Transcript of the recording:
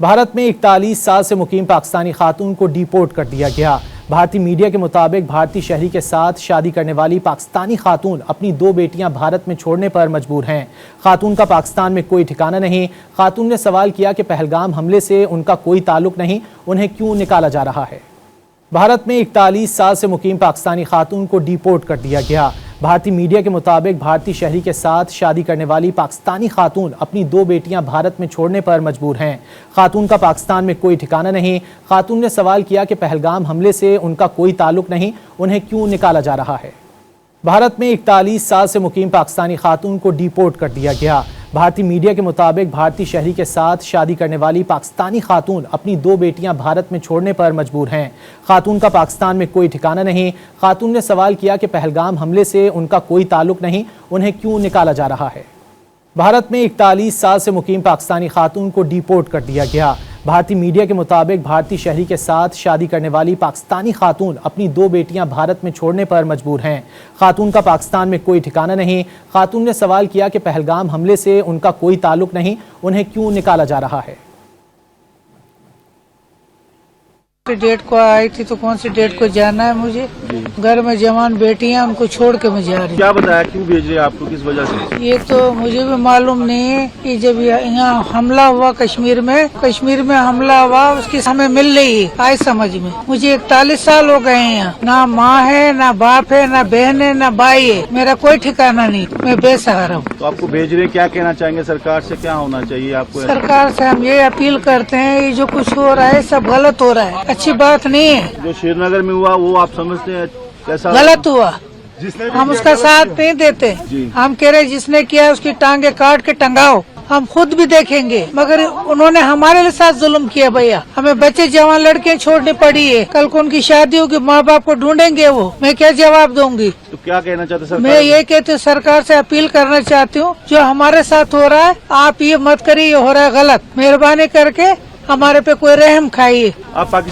भारत में 41 साल से मुकीम पाकिस्तानी खातून को डिपोर्ट कर दिया गया। भारतीय मीडिया के मुताबिक भारतीय शहरी के साथ शादी करने वाली पाकिस्तानी खातून अपनी 2 बेटियां भारत में छोड़ने पर मजबूर हैं। खातून का पाकिस्तान में कोई ठिकाना नहीं। खातून ने सवाल किया कि पहलगाम हमले से उनका कोई ताल्लुक नहीं, उन्हें क्यों निकाला जा रहा है। भारत में 41 साल से मुकीम पाकिस्तानी खातून को डिपोर्ट कर दिया गया। भारतीय मीडिया के मुताबिक भारतीय शहरी के साथ शादी करने वाली पाकिस्तानी खातून अपनी 2 बेटियां भारत में छोड़ने पर मजबूर हैं। खातून का पाकिस्तान में कोई ठिकाना नहीं। खातून ने सवाल किया कि पहलगाम हमले से उनका कोई ताल्लुक नहीं, उन्हें क्यों निकाला जा रहा है। भारत में 41 साल से मुकीम पाकिस्तानी खातून को डिपोर्ट कर दिया गया। भारतीय मीडिया के मुताबिक भारतीय शहरी के साथ शादी करने वाली पाकिस्तानी खातून अपनी 2 बेटियां भारत में छोड़ने पर मजबूर हैं। खातून का पाकिस्तान में कोई ठिकाना नहीं। खातून ने सवाल किया कि पहलगाम हमले से उनका कोई ताल्लुक नहीं, उन्हें क्यों निकाला जा रहा है। भारत में 41 साल से मुकीम पाकिस्तानी खातून को डिपोर्ट कर दिया गया। भारतीय मीडिया के मुताबिक भारतीय शहरी के साथ शादी करने वाली पाकिस्तानी खातून अपनी 2 बेटियां भारत में छोड़ने पर मजबूर हैं। खातून का पाकिस्तान में कोई ठिकाना नहीं। खातून ने सवाल किया कि पहलगाम हमले से उनका कोई ताल्लुक नहीं, उन्हें क्यों निकाला जा रहा है। डेट को आई थी तो कौन सी डेट को जाना है मुझे। घर में जवान बेटियां उनको छोड़ के मैं जा रही हूँ। क्या बताया, क्यों भेज रहे हैं आपको, किस वजह से? ये तो मुझे भी मालूम नहीं है कि जब यहाँ हमला हुआ कश्मीर में हमला हुआ, उसकी हमें मिल रही है आई समझ में। मुझे 41 साल हो गए हैं यहाँ, ना माँ है, ना बाप है, ना बहन है, ना भाई है, मेरा कोई ठिकाना नहीं, मैं बेसहारा हूँ। तो आपको भेज रहे हैं, क्या कहना चाहेंगे सरकार से, क्या होना चाहिए आपको? सरकार से हम ये अपील करते हैं, ये जो कुछ हो रहा है सब गलत हो रहा है, अच्छी बात नहीं है। जो श्रीनगर में हुआ वो आप समझते हैं कैसा गलत हुआ, हम उसका साथ नहीं देते। हम कह रहे जिसने किया उसकी टांगे काट के टंगाओ, हम खुद भी देखेंगे, मगर उन्होंने हमारे साथ जुल्म किया भैया। हमें बच्चे जवान लड़कियां छोड़नी पड़ी है, कल को उनकी शादी होगी, माँ बाप को ढूंढेंगे वो, मैं क्या जवाब दूंगी। तो क्या कहना चाहते सरकार? मैं ये कहती हूँ, सरकार से अपील करना चाहती हूँ, जो हमारे साथ हो रहा है आप ये मत करिए, ये हो रहा है गलत, मेहरबानी करके हमारे पे कोई रहम खाइए। आप पाकिस्तान